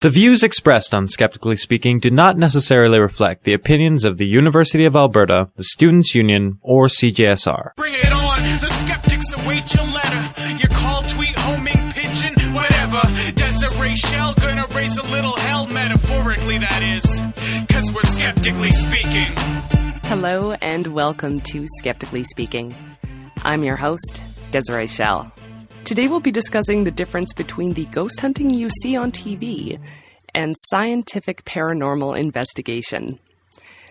The views expressed on Skeptically Speaking do not necessarily reflect the opinions of the University of Alberta, the Students' Union, or CJSR. Bring it on! The skeptics await your letter. Your call, tweet, homing, pigeon, whatever. Desiree Shell gonna raise a little hell, metaphorically that is. 'Cause we're skeptically speaking. Hello and welcome to Skeptically Speaking. I'm your host, Desiree Shell. Today we'll be discussing the difference between the ghost hunting you see on TV and scientific paranormal investigation.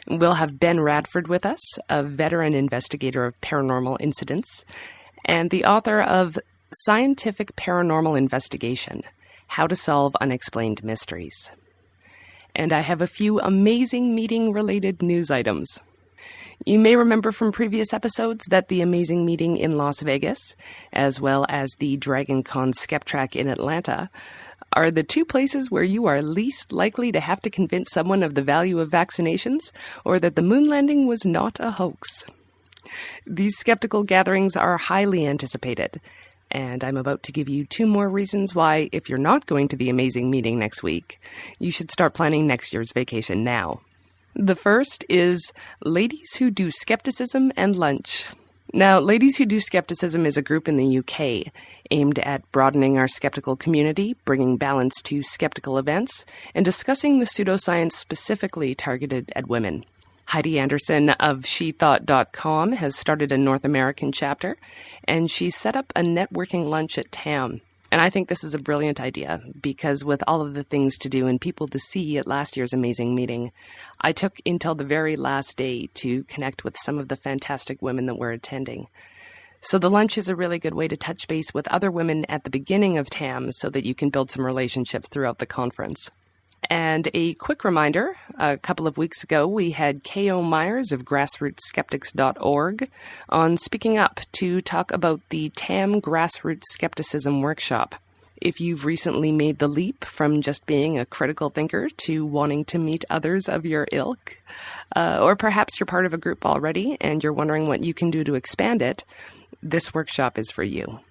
We'll have Ben Radford with us, a veteran investigator of paranormal incidents, and the author of Scientific Paranormal Investigation, How to Solve Unexplained Mysteries. And I have a few amazing meeting-related news items. You may remember from previous episodes that the amazing meeting in Las Vegas, as well as the DragonCon Skeptrack in Atlanta, are the two places where you are least likely to have to convince someone of the value of vaccinations or that the moon landing was not a hoax. These skeptical gatherings are highly anticipated, and I'm about to give you two more reasons why, if you're not going to the amazing meeting next week, you should start planning next year's vacation now. The first is Ladies Who Do Skepticism and Lunch. Now, Ladies Who Do Skepticism is a group in the UK aimed at broadening our skeptical community, bringing balance to skeptical events, and discussing the pseudoscience specifically targeted at women. Heidi Anderson of shethought.com has started a North American chapter, and she's set up a networking lunch at TAM. And I think this is a brilliant idea because with all of the things to do and people to see at last year's amazing meeting, I took until the very last day to connect with some of the fantastic women that were attending. So the lunch is a really good way to touch base with other women at the beginning of TAM so that you can build some relationships throughout the conference. And a quick reminder, a couple of weeks ago, we had K.O. Myers of grassrootsskeptics.org on Speaking Up to talk about the TAM Grassroots Skepticism Workshop. If you've recently made the leap from just being a critical thinker to wanting to meet others of your ilk, or perhaps you're part of a group already and you're wondering what you can do to expand it, this workshop is for you.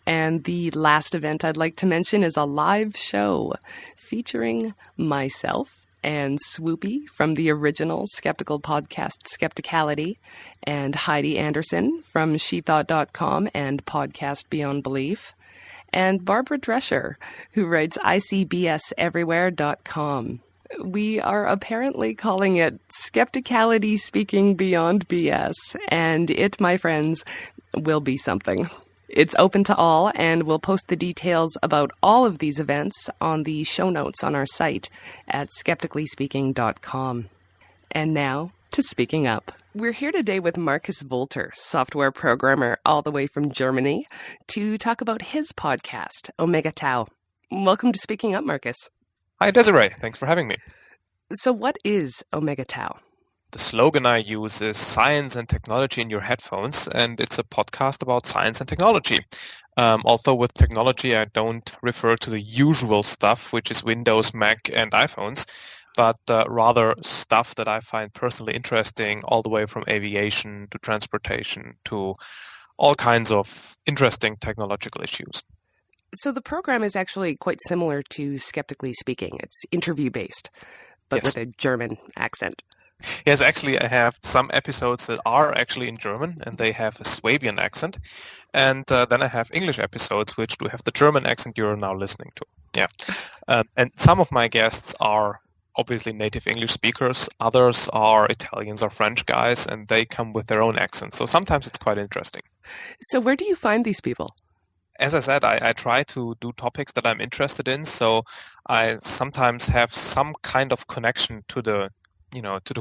And the last event I'd like to mention is a live show featuring myself and Swoopy from the original skeptical podcast Skepticality, and Heidi Anderson from shethought.com and podcast Beyond Belief, and Barbara Drescher, who writes icbseverywhere.com. We are apparently calling it Skepticality Speaking Beyond BS, and it, my friends, will be something. It's open to all, and we'll post the details about all of these events on the show notes on our site at skepticallyspeaking.com. And now to Speaking Up. We're here today with Markus Volter, software programmer all the way from Germany, to talk about his podcast, Omega Tau. Welcome to Speaking Up, Markus. Hi, Desiree. Thanks for having me. So what is Omega Tau? The slogan I use is Science and Technology in Your Headphones, and it's a podcast about science and technology. Although with technology, I don't refer to the usual stuff, which is Windows, Mac, and iPhones, but rather stuff that I find personally interesting, all the way from aviation to transportation to all kinds of interesting technological issues. So the program is actually quite similar to Skeptically Speaking. It's interview-based, but Yes. with a German accent. Yes, actually, I have some episodes that are actually in German, and they have a Swabian accent. And then I have English episodes, which do have the German accent you're now listening to. Yeah. And some of my guests are obviously native English speakers. Others are Italians or French guys, and they come with their own accents. So sometimes it's quite interesting. So where do you find these people? As I said, I try to do topics that I'm interested in. So I sometimes have some kind of connection to the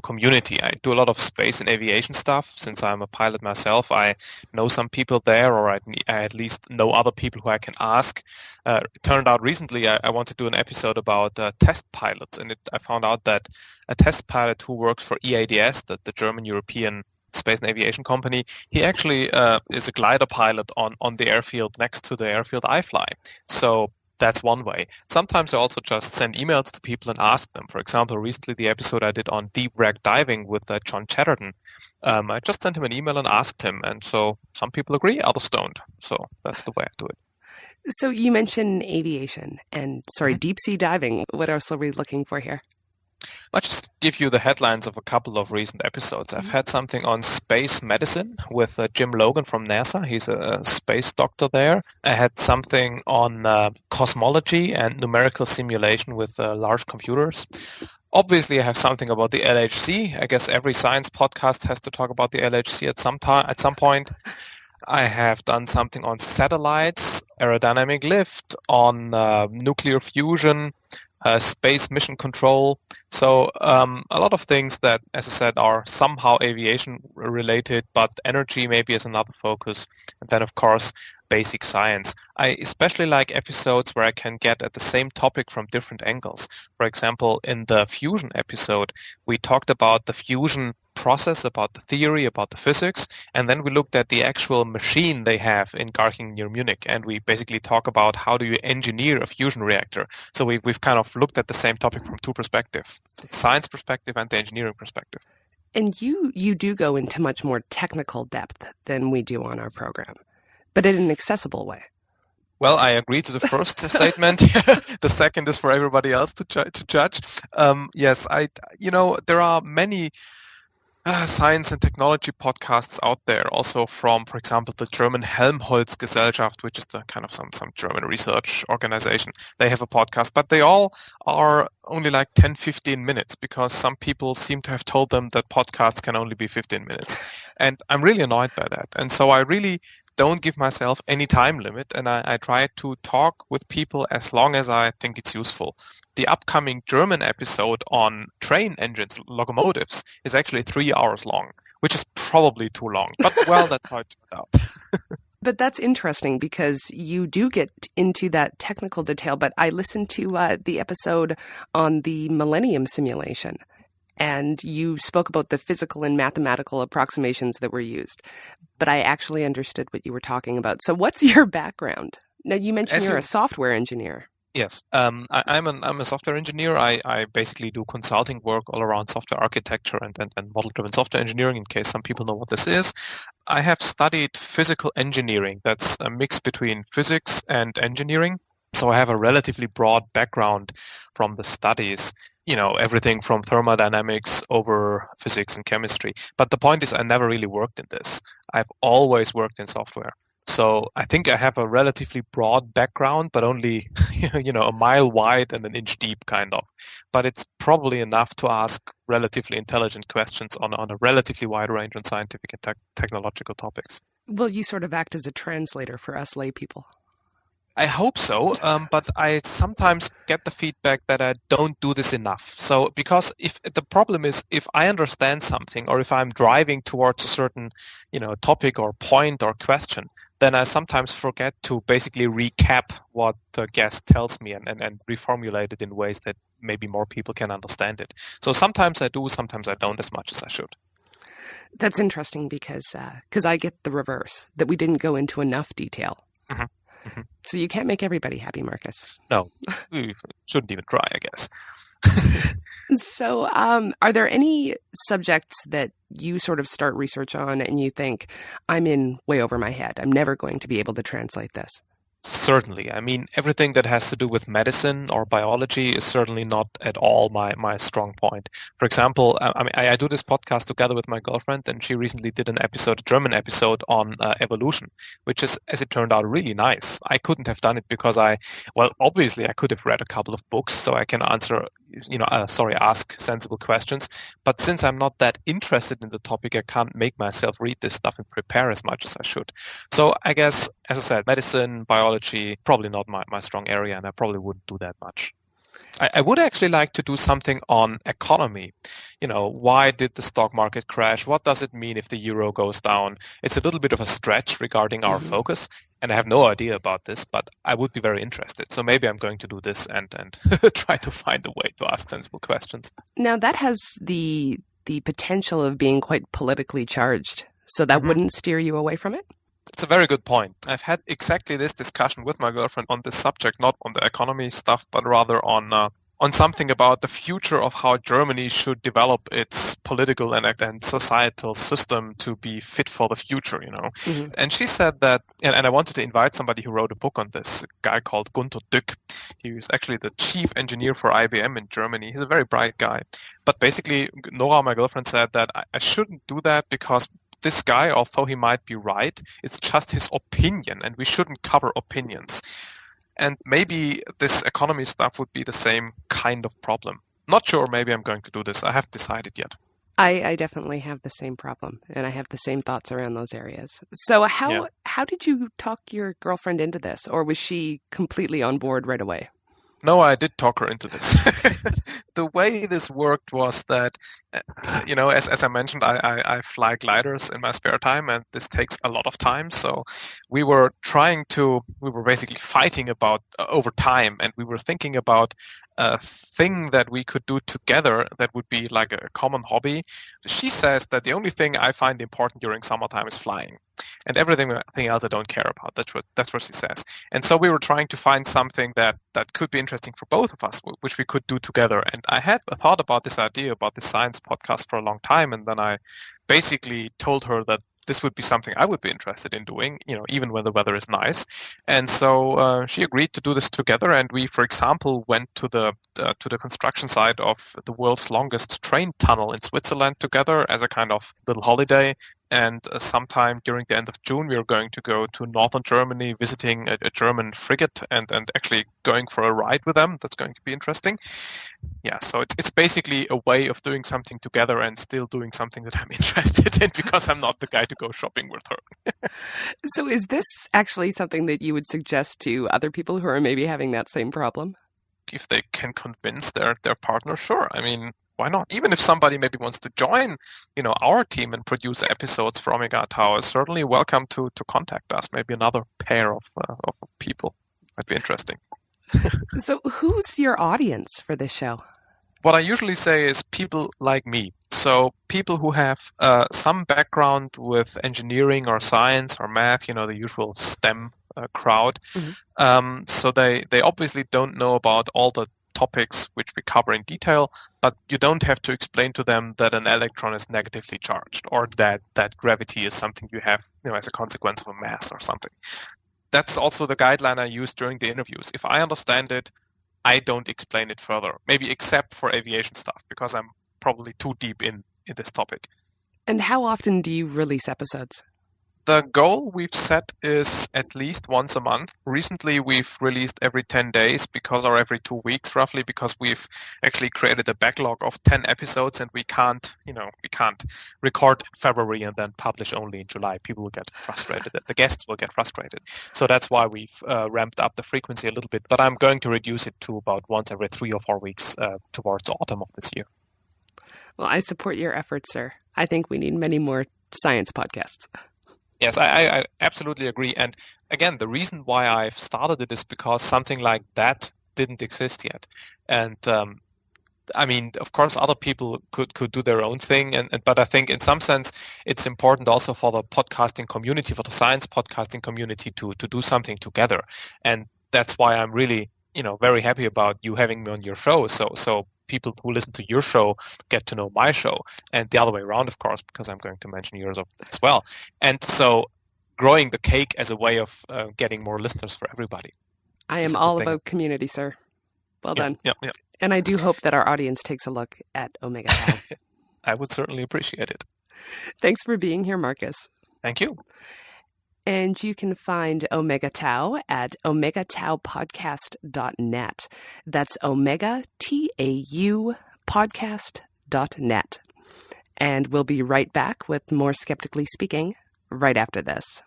community. I do a lot of space and aviation stuff. Since I'm a pilot myself, I know some people there, or I at least know other people who I can ask. It turned out recently I want to do an episode about test pilots, and I found out that a test pilot who works for EADS, the German European Space and Aviation Company, he actually is a glider pilot on the airfield next to the airfield I fly. So that's one way. Sometimes I also just send emails to people and ask them. For example, recently the episode I did on deep wreck diving with John Chatterton, I just sent him an email and asked him. And so some people agree, others don't. So that's the way I do it. So you mentioned aviation and, deep sea diving. What else are we looking for here? I'll just give you the headlines of a couple of recent episodes. I've had something on space medicine with Jim Logan from NASA. He's a space doctor there. I had something on cosmology and numerical simulation with large computers. Obviously, I have something about the LHC. I guess every science podcast has to talk about the LHC at some point. I have done something on satellites, aerodynamic lift, on nuclear fusion, space mission control. So a lot of things that, as I said, are somehow aviation related, but energy maybe is another focus. And then, of course, basic science. I especially like episodes where I can get at the same topic from different angles. For example, in the fusion episode, we talked about the fusion process, about the theory, about the physics, and then we looked at the actual machine they have in Garching near Munich, and we basically talk about how do you engineer a fusion reactor. So we've kind of looked at the same topic from two perspectives, the science perspective and the engineering perspective. And you do go into much more technical depth than we do on our program, but in an accessible way. Well, I agree to the first statement. The second is for everybody else to judge. Yes, there are many science and technology podcasts out there, also from, for example, the German Helmholtz-Gesellschaft, which is the kind of some German research organization. They have a podcast, but they all are only like 10, 15 minutes because some people seem to have told them that podcasts can only be 15 minutes. And I'm really annoyed by that. And so I really don't give myself any time limit, and I try to talk with people as long as I think it's useful. The upcoming German episode on train engines, locomotives, is actually 3 hours long, which is probably too long. But, well, that's how it turned out. But that's interesting because you do get into that technical detail. But I listened to the episode on the Millennium simulation, and you spoke about the physical and mathematical approximations that were used. But I actually understood what you were talking about. So what's your background? Now, you mentioned you're a software engineer. Yes, I'm a software engineer. I basically do consulting work all around software architecture and model-driven software engineering, in case some people know what this is. I have studied physical engineering. That's a mix between physics and engineering. So I have a relatively broad background from the studies, everything from thermodynamics over physics and chemistry. But the point is I never really worked in this. I've always worked in software. So I think I have a relatively broad background, but only, a mile wide and an inch deep kind of. But it's probably enough to ask relatively intelligent questions on a relatively wide range on scientific and technological topics. Well, you sort of act as a translator for us lay people. I hope so, but I sometimes get the feedback that I don't do this enough. So, because if the problem is, if I understand something or if I'm driving towards a certain, topic or point or question, then I sometimes forget to basically recap what the guest tells me and reformulate it in ways that maybe more people can understand it. So sometimes I do, sometimes I don't as much as I should. That's interesting because I get the reverse, that we didn't go into enough detail. Mm-hmm. Mm-hmm. So you can't make everybody happy, Markus. No, we shouldn't even try, I guess. So are there any subjects that you sort of start research on and you think, I'm in way over my head, I'm never going to be able to translate this? Certainly. I mean, everything that has to do with medicine or biology is certainly not at all my strong point. For example, I do this podcast together with my girlfriend, and she recently did a German episode on evolution, which is, as it turned out, really nice. I couldn't have done it because obviously I could have read a couple of books so I can ask sensible questions. But since I'm not that interested in the topic, I can't make myself read this stuff and prepare as much as I should. So I guess, as I said, medicine, biology, probably not my strong area, and I probably wouldn't do that much. I would actually like to do something on economy. Why did the stock market crash? What does it mean if the euro goes down? It's a little bit of a stretch regarding our focus, and I have no idea about this, but I would be very interested. So maybe I'm going to do this and try to find a way to ask sensible questions. Now, that has the potential of being quite politically charged, so that wouldn't steer you away from it? It's a very good point. I've had exactly this discussion with my girlfriend on this subject, not on the economy stuff, but rather on on something about the future of how Germany should develop its political and societal system to be fit for the future, Mm-hmm. And she said that, and I wanted to invite somebody who wrote a book on this, a guy called Gunter Dück. He was actually the chief engineer for IBM in Germany. He's a very bright guy. But basically, Nora, my girlfriend, said that I shouldn't do that because this guy, although he might be right, it's just his opinion, and we shouldn't cover opinions. And maybe this economy stuff would be the same kind of problem. Not sure, maybe I'm going to do this. I haven't decided yet. I definitely have the same problem, and I have the same thoughts around those areas. So how did you talk your girlfriend into this, or was she completely on board right away? No, I did talk her into this. The way this worked was that, as I mentioned, I fly gliders in my spare time, and this takes a lot of time. So we were basically fighting about over time, and we were thinking about a thing that we could do together that would be like a common hobby. She says that the only thing I find important during summertime is flying. And everything else I don't care about. That's what she says. And so we were trying to find something that could be interesting for both of us, which we could do together. And I had thought about this idea about the science podcast for a long time, and then I basically told her that this would be something I would be interested in doing, even when the weather is nice. And so she agreed to do this together. And we, for example, went to the construction site of the world's longest train tunnel in Switzerland together as a kind of little holiday. And sometime during the end of June, we are going to go to northern Germany, visiting a German frigate and actually going for a ride with them. That's going to be interesting. Yeah, so it's basically a way of doing something together and still doing something that I'm interested in, because I'm not the guy to go shopping with her. So is this actually something that you would suggest to other people who are maybe having that same problem? If they can convince their partner, sure. I mean, why not? Even if somebody maybe wants to join, our team and produce episodes for Omega Tau, is certainly welcome to contact us. Maybe another pair of people. Might be interesting. So who's your audience for this show? What I usually say is people like me. So people who have some background with engineering or science or math, the usual STEM crowd. Mm-hmm. So they obviously don't know about all the topics which we cover in detail, but you don't have to explain to them that an electron is negatively charged, or that gravity is something you have, as a consequence of a mass or something. That's also the guideline I use during the interviews. If I understand it, I don't explain it further, maybe except for aviation stuff, because I'm probably too deep in this topic. And how often do you release episodes? The goal we've set is at least once a month. Recently, we've released every 10 days or every 2 weeks roughly, because we've actually created a backlog of 10 episodes, and we can't record in February and then publish only in July. People will get frustrated. The guests will get frustrated. So that's why we've ramped up the frequency a little bit, but I'm going to reduce it to about once every 3 or 4 weeks towards the autumn of this year. Well, I support your efforts, sir. I think we need many more science podcasts. Yes, I absolutely agree. And again, the reason why I've started it is because something like that didn't exist yet. And I mean, of course, other people could do their own thing. But I think in some sense, it's important also for the podcasting community, for the science podcasting community to do something together. And that's why I'm really, very happy about you having me on your show. So people who listen to your show get to know my show, and the other way around, of course, because I'm going to mention yours as well. And so growing the cake as a way of getting more listeners for everybody. I am all about community, sir. Well done. Yeah. And I do hope that our audience takes a look at Omega Tau. I would certainly appreciate it. Thanks for being here, Markus. Thank you. And you can find Omega Tau at omegataupodcast.net. That's Omega, TAU, podcast.net. And we'll be right back with more Skeptically Speaking right after this.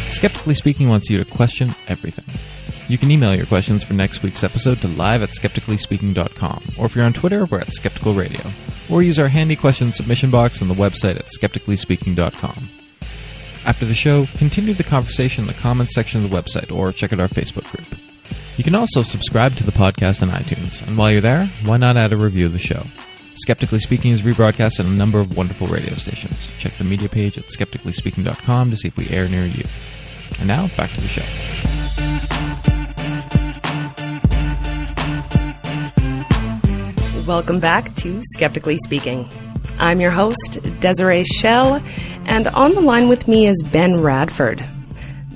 Skeptically Speaking wants you to question everything. You can email your questions for next week's episode to live@skepticallyspeaking.com, or if you're on Twitter, we're at Skeptical Radio, or use our handy question submission box on the website at skepticallyspeaking.com. After the show, continue the conversation in the comments section of the website, or check out our Facebook group. You can also subscribe to the podcast on iTunes, and while you're there, why not add a review of the show? Skeptically Speaking is rebroadcast on a number of wonderful radio stations. Check the media page at skepticallyspeaking.com to see if we air near you. And now, back to the show. Welcome back to Skeptically Speaking. I'm your host, Desiree Schell, and on the line with me is Ben Radford.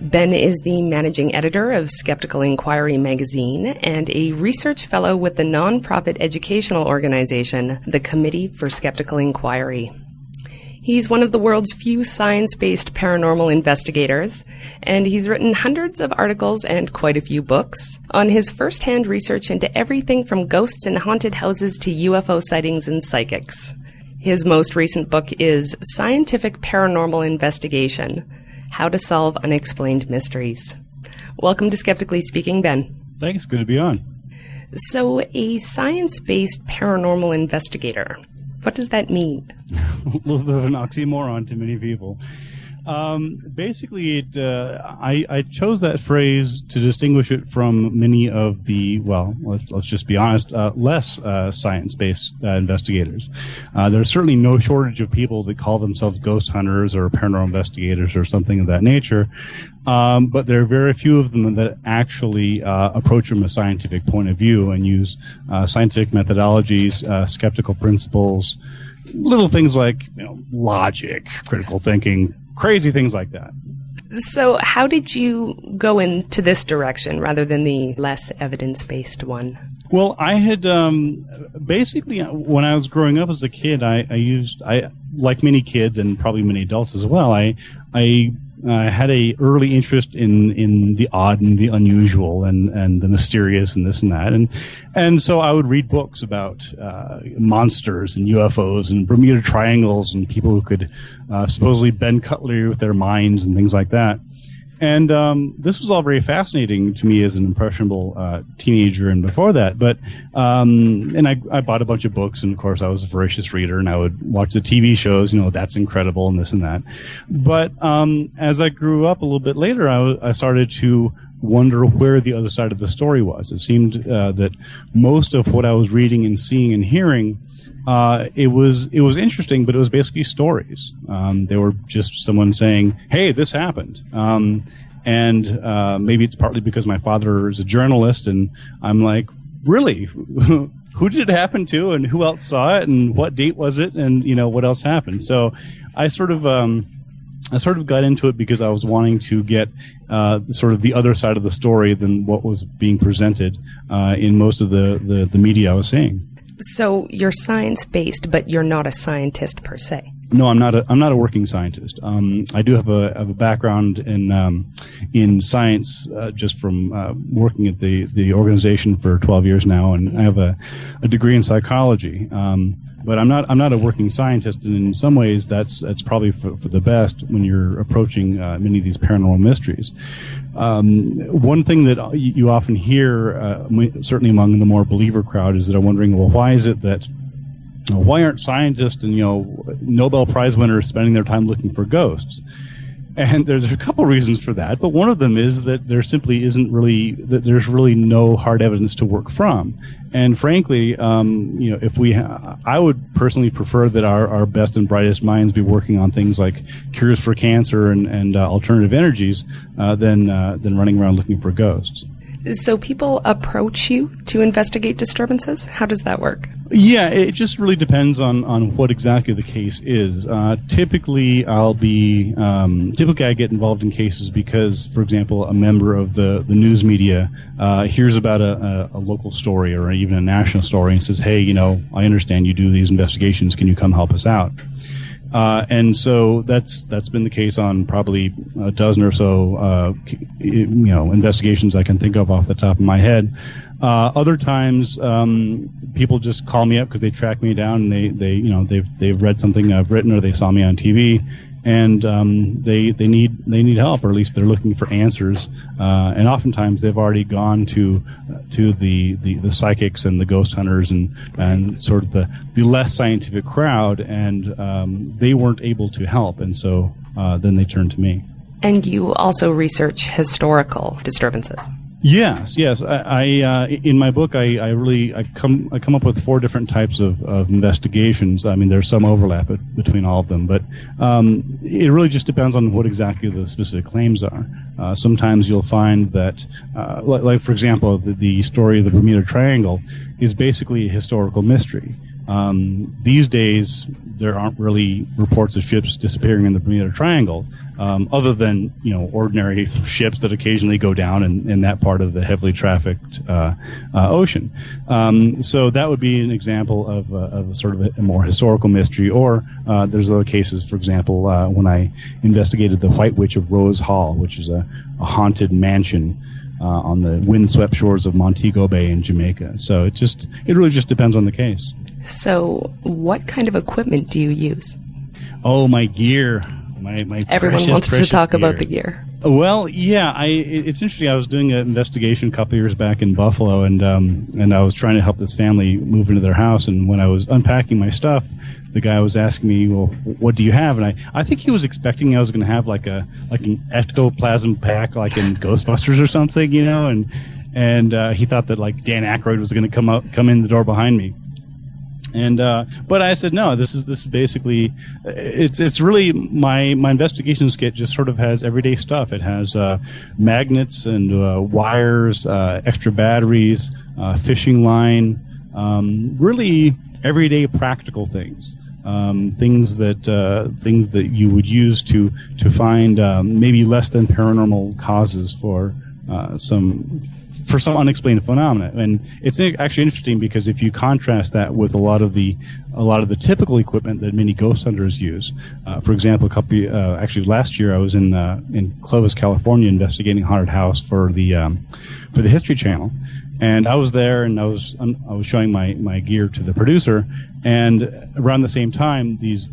Ben is the managing editor of Skeptical Inquirer magazine and a research fellow with the nonprofit educational organization, the Committee for Skeptical Inquiry. He's one of the world's few science-based paranormal investigators, and he's written hundreds of articles and quite a few books on his first-hand research into everything from ghosts and haunted houses to UFO sightings and psychics. His most recent book is Scientific Paranormal Investigation: How to Solve Unexplained Mysteries. Welcome to Skeptically Speaking, Ben. Thanks. Good to be on. So, a science-based paranormal investigator. What does that mean? A little bit of an oxymoron to many people. Basically, I chose that phrase to distinguish it from many of the, well, let's just be honest, less science-based investigators. There's certainly no shortage of people that call themselves ghost hunters or paranormal investigators or something of that nature, but there are very few of them that actually approach from a scientific point of view and use scientific methodologies, skeptical principles, little things like logic, critical thinking, crazy things like that. So how did you go into this direction rather than the less evidence-based one? Well, I had basically, when I was growing up as a kid, I like many kids and probably many adults as well, I had a early interest in the odd and the unusual and the mysterious and this and that. And so I would read books about monsters and UFOs and Bermuda Triangles and people who could supposedly bend cutlery with their minds and things like that. And this was all very fascinating to me as an impressionable teenager and before that. But and I bought a bunch of books, and of course I was a voracious reader, and I would watch the TV shows. That's incredible and this and that. But as I grew up a little bit later, I started to wonder where the other side of the story was. It seemed that most of what I was reading and seeing and hearing, it was interesting, but it was basically stories. They were just someone saying, "Hey, this happened," and maybe it's partly because my father is a journalist, and I'm like, "Really? Who did it happen to, and who else saw it, and what date was it, and what else happened?" So I sort of got into it because I was wanting to get sort of the other side of the story than what was being presented in most of the media I was seeing. So you're science-based, but you're not a scientist per se. No, I'm not a working scientist. I do have a background in science just from working at the organization for 12 years now, and I have a degree in psychology. But I'm not a working scientist, and in some ways that's probably for the best when you're approaching many of these paranormal mysteries. One thing that you often hear, certainly among the more believer crowd, is that I'm wondering, well, why is it that why aren't scientists and Nobel Prize winners spending their time looking for ghosts? And there's a couple reasons for that, but one of them is that there simply isn't really, that there's really no hard evidence to work from. And frankly, I would personally prefer that our best and brightest minds be working on things like cures for cancer and alternative energies than running around looking for ghosts. So people approach you to investigate disturbances? How does that work? Yeah, it just really depends on what exactly the case is. Typically I get involved in cases because, for example, a member of the news media hears about a local story or even a national story and says, "Hey, I understand you do these investigations. Can you come help us out?" And so that's been the case on probably a dozen or so, investigations I can think of off the top of my head. Other times, people just call me up because they track me down and they've read something I've written or they saw me on TV, and they need help, or at least they're looking for answers. And oftentimes they've already gone to the psychics and the ghost hunters and sort of the less scientific crowd, and they weren't able to help, and so then they turn to me. And you also research historical disturbances. Yes. I in my book, I come up with 4 different types of investigations. I mean, there's some overlap between all of them, but it really just depends on what exactly the specific claims are. Sometimes you'll find that, like for example, the story of the Bermuda Triangle is basically a historical mystery. These days, there aren't really reports of ships disappearing in the Bermuda Triangle, other than ordinary ships that occasionally go down in that part of the heavily trafficked ocean. So that would be an example of sort of a more historical mystery. Or there's other cases, for example, when I investigated the White Witch of Rose Hall, which is a haunted mansion on the windswept shores of Montego Bay in Jamaica. So it really just depends on the case. So what kind of equipment do you use? Oh, my gear. My Everyone wants to talk about the gear. Well, yeah, it's interesting. I was doing an investigation a couple years back in Buffalo, and I was trying to help this family move into their house. And when I was unpacking my stuff, the guy was asking me, "Well, what do you have?" And I think he was expecting I was going to have like an ectoplasm pack, like in Ghostbusters or something, and he thought that like Dan Aykroyd was going to come in the door behind me. And but I said no. This is basically it's really my investigations kit just sort of has everyday stuff. It has magnets and wires, extra batteries, fishing line, really everyday practical things. Things that you would use to find maybe less than paranormal causes for some unexplained phenomena. And it's actually interesting because if you contrast that with a lot of the typical equipment that many ghost hunters use, for example, last year I was in Clovis, California, investigating a haunted house for the History Channel. And I was there, and I was showing my gear to the producer, and around the same time, these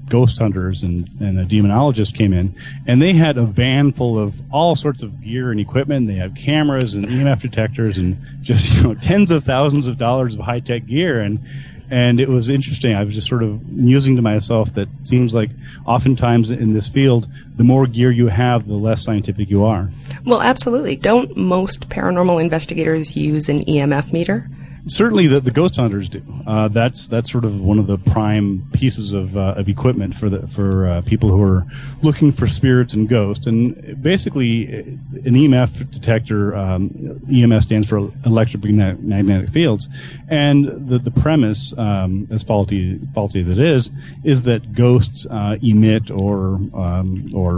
ghost hunters and a demonologist came in, and they had a van full of all sorts of gear and equipment. They had cameras and EMF detectors and just tens of thousands of dollars of high tech gear, and it was interesting. I was just sort of musing to myself that it seems like oftentimes in this field, the more gear you have, the less scientific you are. Well, absolutely. Don't most paranormal investigators use an EMF meter? Certainly, the ghost hunters do. That's sort of one of the prime pieces of equipment for people who are looking for spirits and ghosts. And basically, an EMF detector, EMF stands for electromagnetic fields, and the premise, as faulty as it is that ghosts emit or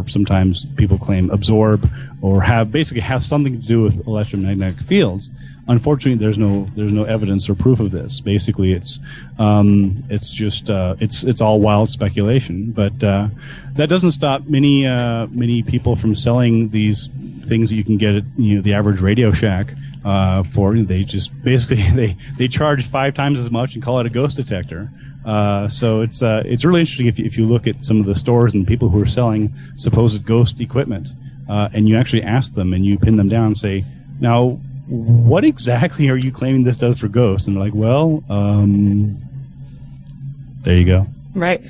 sometimes people claim absorb or have something to do with electromagnetic fields. Unfortunately, there's no evidence or proof of this. Basically, it's all wild speculation. But that doesn't stop many people from selling these things that you can get at the average Radio Shack for. They just basically they charge 5 times as much and call it a ghost detector. So it's really interesting if you look at some of the stores and people who are selling supposed ghost equipment, and you actually ask them and you pin them down and say, now, what exactly are you claiming this does for ghosts? And they're like, well, there you go. Right.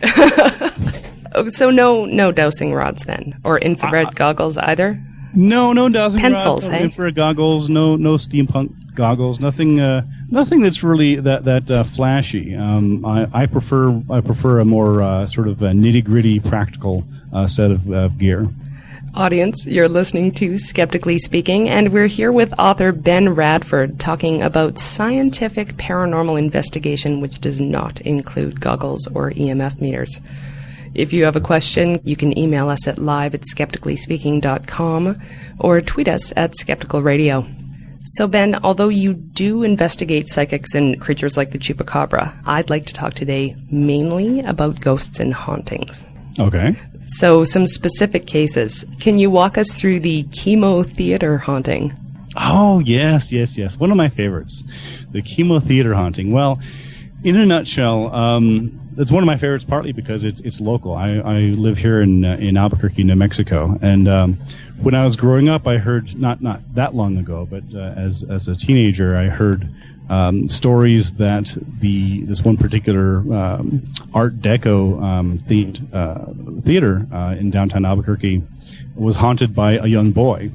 So no dowsing rods then, or infrared goggles either? No dowsing pencils, rods, hey? Infrared goggles, no steampunk goggles, nothing that's really that flashy. I prefer a more sort of nitty-gritty, practical set of gear. Audience, you're listening to Skeptically Speaking, and we're here with author Ben Radford talking about scientific paranormal investigation, which does not include goggles or EMF meters. If you have a question, you can email us at live@skepticallyspeaking.com or tweet us at Skeptical Radio. So Ben, although you do investigate psychics and creatures like the chupacabra, I'd like to talk today mainly about ghosts and hauntings. Okay. So, some specific cases. Can you walk us through the chemo theater haunting? Oh, yes. One of my favorites, the chemo theater haunting. Well, in a nutshell, it's one of my favorites partly because it's local. I live here in Albuquerque, New Mexico, and when I was growing up, I heard not that long ago, but as a teenager, I heard stories that this one particular Art Deco themed theater in downtown Albuquerque was haunted by a young boy.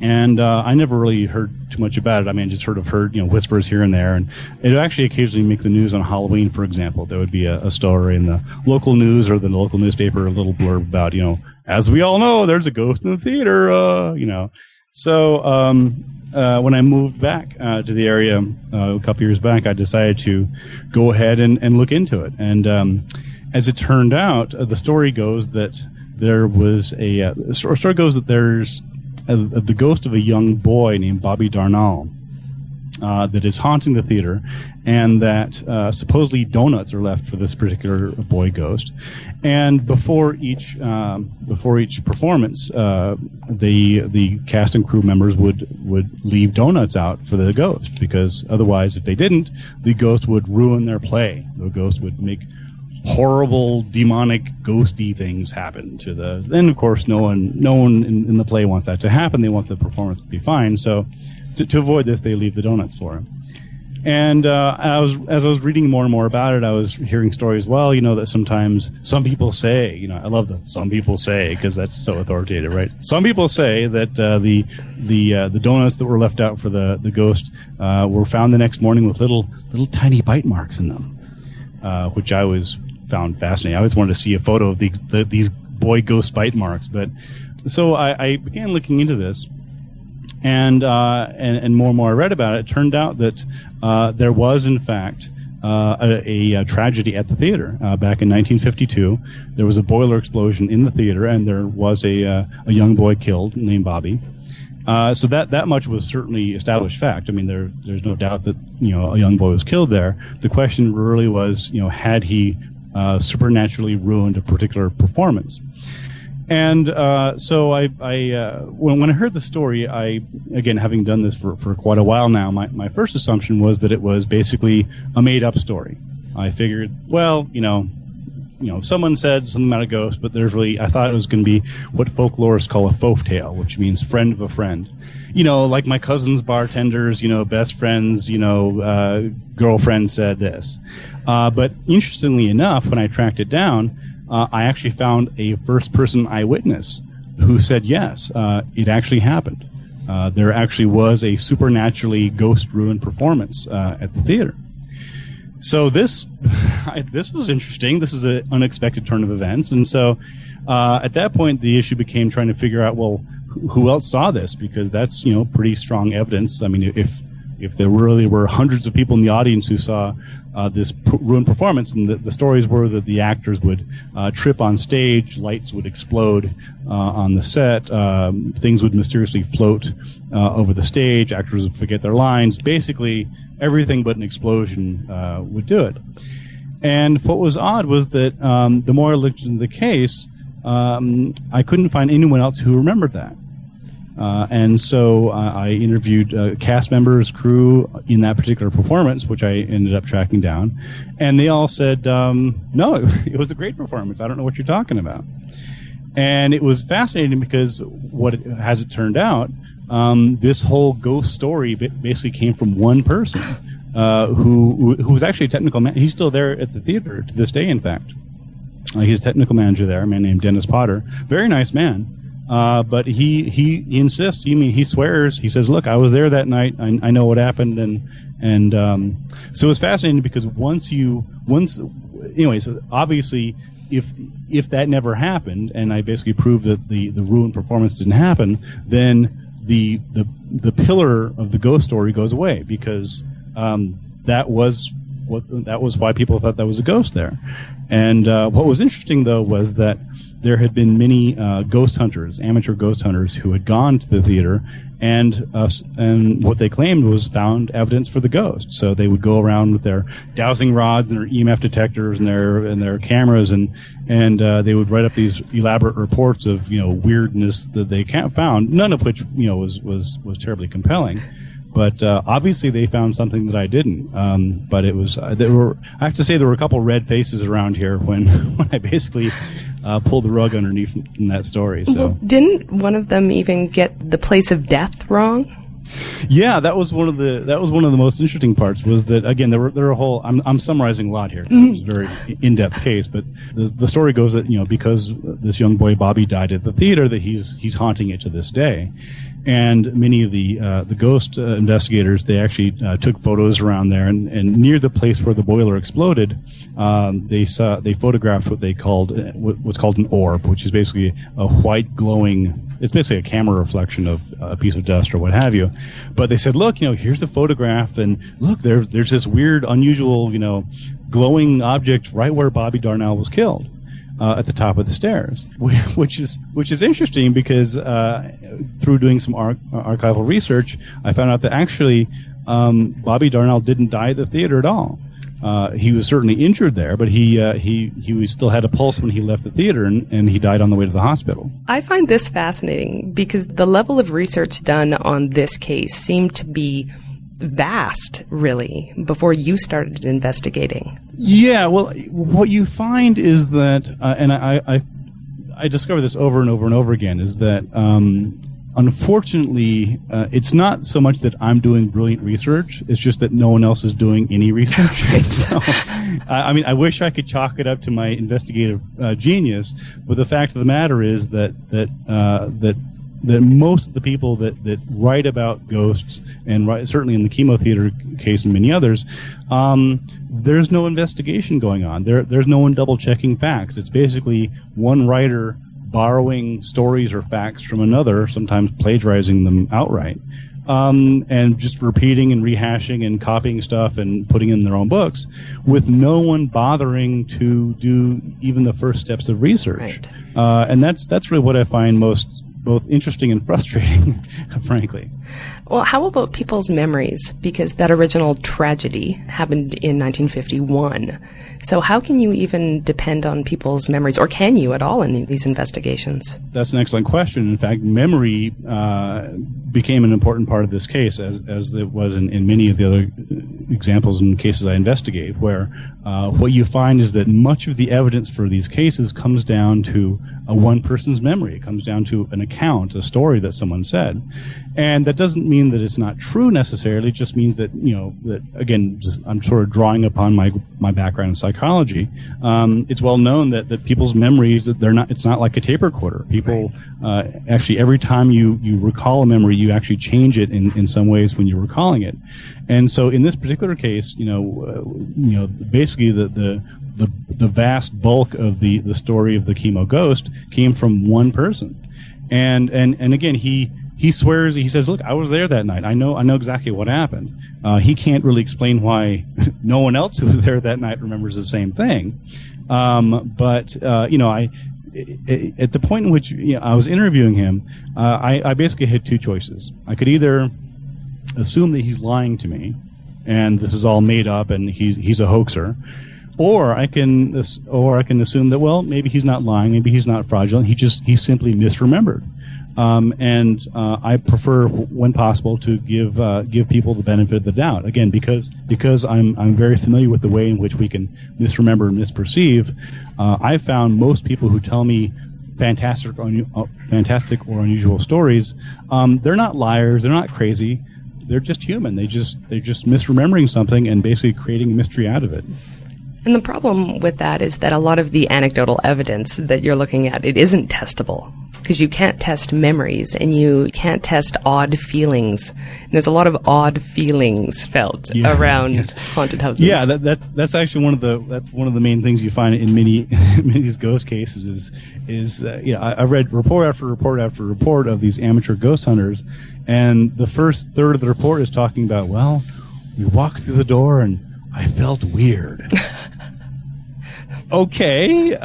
And I never really heard too much about it. I mean, I just sort of heard, whispers here and there. And it would actually occasionally make the news on Halloween, for example. There would be a story in the local news or the local newspaper, a little blurb about, as we all know, there's a ghost in the theater, So when I moved back to the area a couple years back, I decided to go ahead and look into it. And as it turned out, the story goes that there was there's the ghost of a young boy named Bobby Darnall that is haunting the theater, and that supposedly donuts are left for this particular boy ghost. And before each performance, the cast and crew members would leave donuts out for the ghost, because otherwise, if they didn't, the ghost would ruin their play. The ghost would make horrible, demonic, ghosty things happen to the. And of course, no one in the play wants that to happen. They want the performance to be fine. So, to avoid this, they leave the donuts for him. And as I was reading more and more about it, I was hearing stories. Well, that sometimes some people say, I love the some people say, because that's so authoritative, right? Some people say that the donuts that were left out for the ghost were found the next morning with little tiny bite marks in them, which I always found fascinating. I always wanted to see a photo of these boy ghost bite marks. But so I began looking into this, and more and more I read about it. It turned out that there was, in fact, a tragedy at the theater back in 1952. There was a boiler explosion in the theater, and there was a young boy killed named Bobby. So that much was certainly established fact. I mean, there's no doubt that a young boy was killed there. The question really was, had he supernaturally ruined a particular performance? And so when I heard the story, again, having done this for quite a while now, my first assumption was that it was basically a made-up story. I figured, well, someone said something about a ghost, but I thought it was going to be what folklorists call a folk tale, which means friend of a friend. Like my cousin's bartenders, best friends, girlfriend said this. But interestingly enough, when I tracked it down, I actually found a first-person eyewitness who said, yes, it actually happened. There actually was a supernaturally ghost-ruined performance at the theater. So this was interesting. This is an unexpected turn of events. And so at that point, the issue became trying to figure out, well, who else saw this? Because that's, pretty strong evidence. I mean, if there really were hundreds of people in the audience who saw this ruined performance, and the stories were that the actors would trip on stage, lights would explode on the set, things would mysteriously float over the stage, actors would forget their lines. Basically, everything but an explosion would do it. And what was odd was that the more I looked into the case, I couldn't find anyone else who remembered that. And so I interviewed cast members, crew in that particular performance, which I ended up tracking down. And they all said, no, it was a great performance. I don't know what you're talking about. And it was fascinating because as it turned out, this whole ghost story basically came from one person who was actually a technical man. He's still there at the theater to this day, in fact. He's a technical manager there, a man named Dennis Potter. Very nice man. But he insists. He swears. He says, "Look, I was there that night. I know what happened." And so it's fascinating because anyways, obviously, if that never happened, and I basically proved that the ruined performance didn't happen, then the pillar of the ghost story goes away, because that was why people thought that was a ghost there. And what was interesting, though, was that there had been many ghost hunters, amateur ghost hunters, who had gone to the theater, and what they claimed was found evidence for the ghost. So they would go around with their dowsing rods and their EMF detectors and their cameras, and they would write up these elaborate reports of weirdness that they found, none of which was terribly compelling. But obviously they found something that I didn't. But it was I have to say there were a couple red faces around here when I basically pulled the rug underneath in that story. So well, didn't one of them even get the place of death wrong? Yeah, that was one of the most interesting parts. Was that, again, there were a whole. I'm summarizing a lot here. It was a very in-depth case, but the story goes that because this young boy Bobby died at the theater, that he's haunting it to this day. And many of the ghost investigators, they actually took photos around there, and near the place where the boiler exploded, they photographed what's called an orb, which is basically a white glowing. It's basically a camera reflection of a piece of dust or what have you. But they said, look, here's the photograph, and look, there's this weird, unusual, glowing object right where Bobby Darnell was killed. At the top of the stairs, which is interesting because through doing some archival research, I found out that actually Bobby Darnell didn't die at the theater at all. He was certainly injured there, but he still had a pulse when he left the theater, and he died on the way to the hospital. I find this fascinating because the level of research done on this case seemed to be vast, really, before you started investigating. Yeah, well, what you find is that, and I discovered this over and over and over again, is that unfortunately, it's not so much that I'm doing brilliant research, it's just that no one else is doing any research. Right. So, I wish I could chalk it up to my investigative genius, but the fact of the matter is that most of the people that write about ghosts, and certainly in the chemo theater case and many others, there's no investigation going on. There's no one double-checking facts. It's basically one writer borrowing stories or facts from another, sometimes plagiarizing them outright, and just repeating and rehashing and copying stuff and putting in their own books, with no one bothering to do even the first steps of research. Right. And that's really what I find most both interesting and frustrating, frankly. Well, how about people's memories? Because that original tragedy happened in 1951. So how can you even depend on people's memories, or can you at all in these investigations? That's an excellent question. In fact, memory became an important part of this case, as it was in many of the other examples and cases I investigate, where what you find is that much of the evidence for these cases comes down to one person's memory. It comes down to an account, a story that someone said. And that doesn't mean that it's not true necessarily. It just means that, that again, I'm sort of drawing upon my background in psychology. It's well known that people's memories, it's not like a tape recorder. People, actually, every time you recall a memory, you actually change it in some ways when you're recalling it. And so in this particular case, basically the vast bulk of the story of the chemo ghost came from one person. And again, he swears, he says, look, I was there that night. I know exactly what happened. He can't really explain why no one else who was there that night remembers the same thing. But at the point in which I was interviewing him, I basically had two choices. I could either assume that he's lying to me, and this is all made up, and he's a hoaxer, or I can assume that, well, maybe he's not lying, maybe he's not fraudulent, he simply misremembered. And I prefer, when possible, to give people the benefit of the doubt. Again, because I'm very familiar with the way in which we can misremember and misperceive. I found most people who tell me fantastic or unusual stories, they're not liars, they're not crazy, they're just human. They're just misremembering something and basically creating a mystery out of it. And the problem with that is that a lot of the anecdotal evidence that you're looking at, it isn't testable, because you can't test memories and you can't test odd feelings. And there's a lot of odd feelings felt around haunted houses. Yeah, that's actually one of the main things you find in many of these ghost cases is I read report after report after report of these amateur ghost hunters, and the first third of the report is talking about, well, we walked through the door and I felt weird. Okay,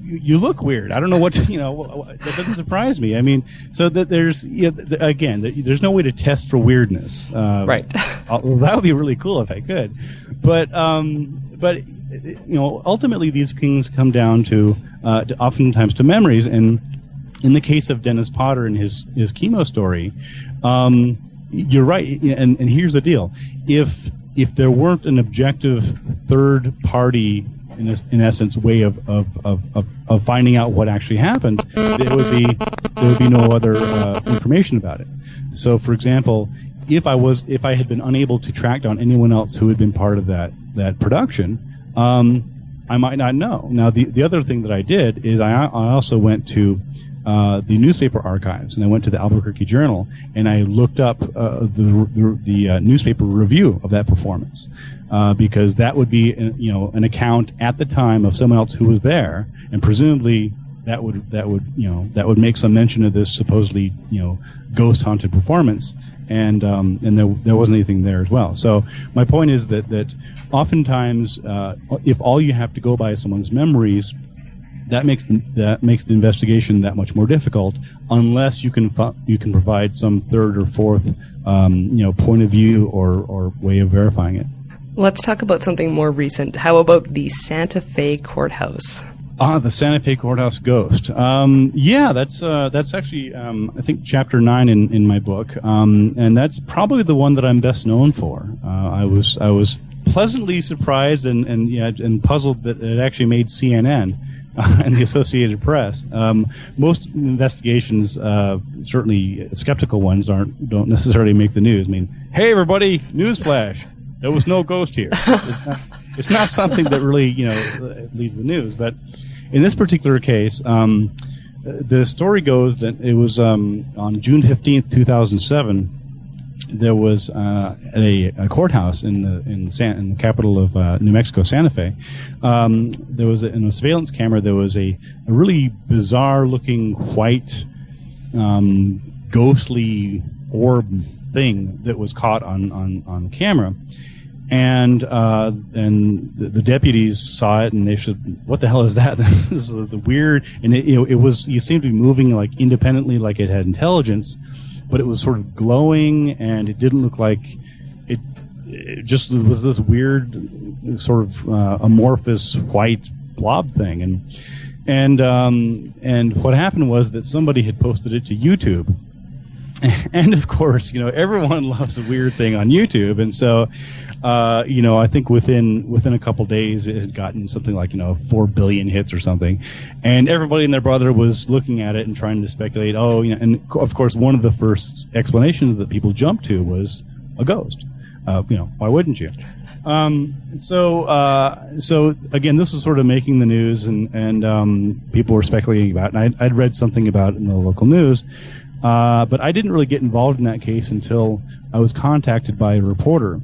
you look weird. I don't know what that doesn't surprise me. I mean, so that there's there's no way to test for weirdness. Right. Well, that would be really cool if I could, but ultimately these things come down to oftentimes to memories. And in the case of Dennis Potter and his chemo story, you're right. And here's the deal: if there weren't an objective third party, in essence, way of finding out what actually happened, there would be no other information about it. So, for example, if I had been unable to track down anyone else who had been part of that production, I might not know. Now, the other thing that I did is I also went to the newspaper archives, and I went to the Albuquerque Journal, and I looked up the newspaper review of that performance, because that would be an account at the time of someone else who was there, and presumably that would make some mention of this supposedly ghost haunted performance, and there wasn't anything there as well. So my point is that oftentimes if all you have to go by is someone's memories, that makes the investigation that much more difficult, unless you can provide some third or fourth point of view or way of verifying it. Let's talk about something more recent. How about the Santa Fe courthouse? The Santa Fe courthouse ghost. That's actually I think chapter 9 in my book, and that's probably the one that I'm best known for. I was pleasantly surprised and puzzled that it actually made CNN. And the Associated Press. Most investigations, certainly skeptical ones, don't necessarily make the news. I mean, hey everybody, newsflash! There was no ghost here. It's not something that really leads the news. But in this particular case, the story goes that it was on June 15th, 2007. There was a courthouse in the capital of New Mexico, Santa Fe. There was in a surveillance camera. There was a really bizarre-looking white, ghostly orb thing that was caught on camera, and the deputies saw it, and they said, "What the hell is that?" This is the weird, and you seemed to be moving like independently, like it had intelligence. But it was sort of glowing, and it didn't look like it. It just was this weird, sort of amorphous white blob thing, and what happened was that somebody had posted it to YouTube, and of course, everyone loves a weird thing on YouTube, and so, I think within a couple days it had gotten something like 4 billion hits or something, and everybody and their brother was looking at it and trying to speculate. And of course, one of the first explanations that people jumped to was a ghost. Why wouldn't you? So again, this was sort of making the news, and people were speculating about it, and I'd read something about it in the local news. But I didn't really get involved in that case until I was contacted by a reporter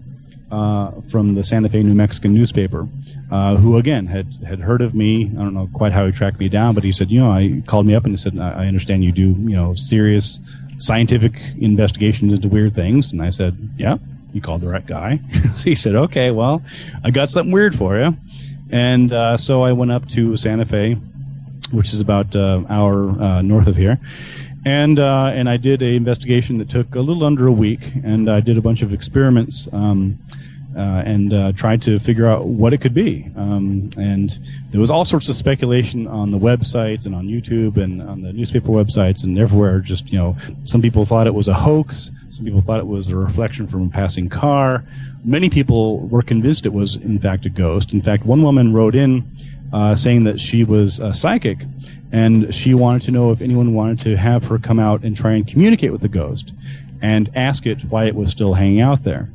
from the Santa Fe, New Mexican newspaper, who again had heard of me. I don't know quite how he tracked me down, but he said, he called me up and he said, "I understand you do, serious scientific investigations into weird things." And I said, "Yeah, you called the right guy." So he said, "Okay, well, I got something weird for you." And so I went up to Santa Fe, which is about an hour north of here. And I did an investigation that took a little under a week, and I did a bunch of experiments and tried to figure out what it could be. And there was all sorts of speculation on the websites and on YouTube and on the newspaper websites and everywhere. Just, some people thought it was a hoax. Some people thought it was a reflection from a passing car. Many people were convinced it was, in fact, a ghost. In fact, one woman wrote in saying that she was psychic, and she wanted to know if anyone wanted to have her come out and try and communicate with the ghost and ask it why it was still hanging out there.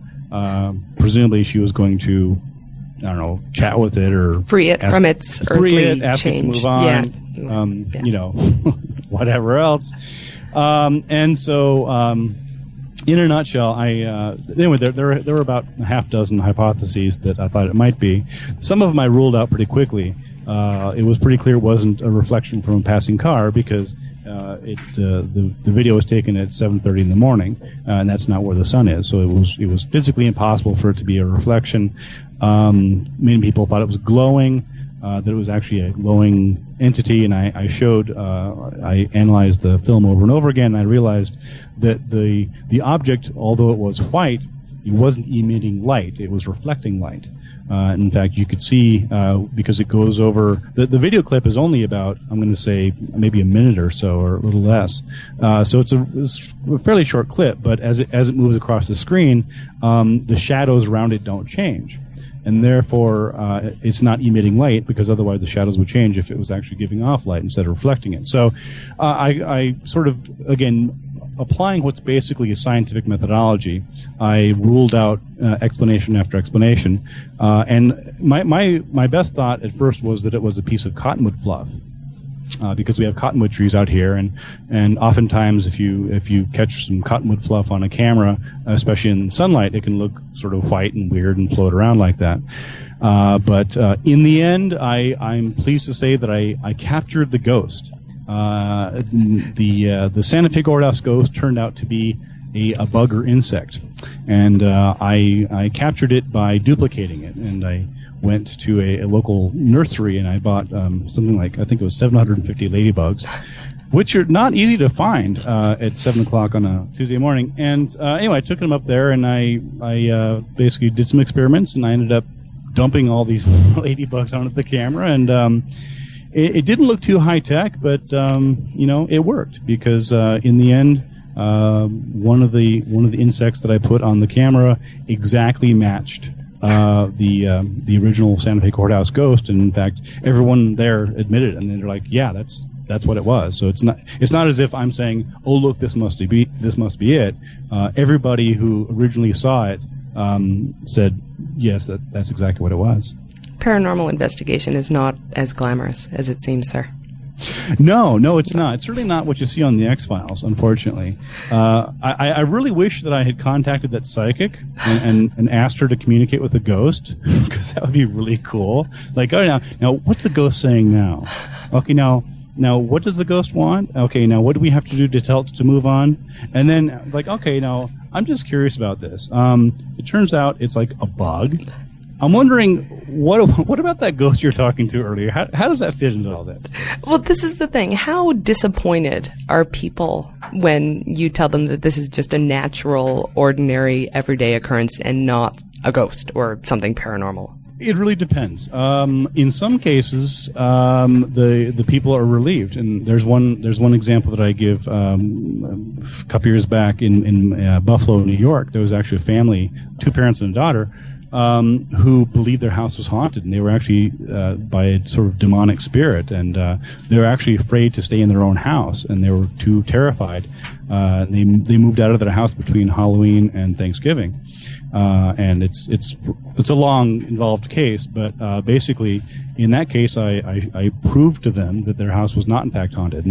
Presumably she was going to, chat with it or free it from its earthly ask change. It to move on, whatever else. And so, in a nutshell, anyway, there were about a half dozen hypotheses that I thought it might be. Some of them I ruled out pretty quickly. It was pretty clear it wasn't a reflection from a passing car because the video was taken at 7:30 in the morning, and that's not where the sun is. So it was physically impossible for it to be a reflection. Many people thought it was glowing, that it was actually a glowing entity, and I analyzed the film over and over again, and I realized that the object, although it was white, it wasn't emitting light; it was reflecting light. In fact, you could see, because it goes over, the video clip is only about, I'm going to say, maybe a minute or so, or a little less. So it's a fairly short clip, but as it moves across the screen, the shadows around it don't change. And therefore, it's not emitting light, because otherwise the shadows would change if it was actually giving off light instead of reflecting it. So I sort of, again, applying what's basically a scientific methodology, I ruled out explanation after explanation. And my best thought at first was that it was a piece of cottonwood fluff. because we have cottonwood trees out here, and oftentimes if you catch some cottonwood fluff on a camera, especially in sunlight, it can look sort of white and weird and float around like that. But in the end, I'm pleased to say that I captured the ghost. The Santa Fe courthouse ghost turned out to be a bug or insect, and I captured it by duplicating it, and I went to a local nursery and I bought something like, I think it was 750 ladybugs, which are not easy to find at 7 o'clock on a Tuesday morning. And anyway, I took them up there and I basically did some experiments, and I ended up dumping all these ladybugs onto the camera, and it didn't look too high tech, but it worked, because in the end, one of the insects that I put on the camera exactly matched the original Santa Fe courthouse ghost, and in fact, everyone there admitted it, and they're like, "Yeah, that's what it was." So it's not as if I'm saying, "Oh, look, this must be it." Everybody who originally saw it said, "Yes, that's exactly what it was." Paranormal investigation is not as glamorous as it seems, sir. No, it's not. It's certainly not what you see on the X-Files, unfortunately. I really wish that I had contacted that psychic and asked her to communicate with the ghost, because that would be really cool. Like, oh, now, what's the ghost saying now? Okay, now, what does the ghost want? Okay, now, what do we have to do to tell it to move on? And then, like, okay, now, I'm just curious about this. It turns out it's like a bug. I'm wondering, what about that ghost you're talking to earlier? How does that fit into all this? Well, this is the thing. How disappointed are people when you tell them that this is just a natural, ordinary, everyday occurrence and not a ghost or something paranormal? It really depends. In some cases, the people are relieved, and there's one example that I give. A couple years back in Buffalo, New York, there was actually a family, 2 parents and a daughter, who believed their house was haunted, and they were actually by a sort of demonic spirit, and they were actually afraid to stay in their own house, and they were too terrified. They moved out of their house between Halloween and Thanksgiving, and it's a long, involved case, but basically, in that case, I proved to them that their house was not in fact haunted,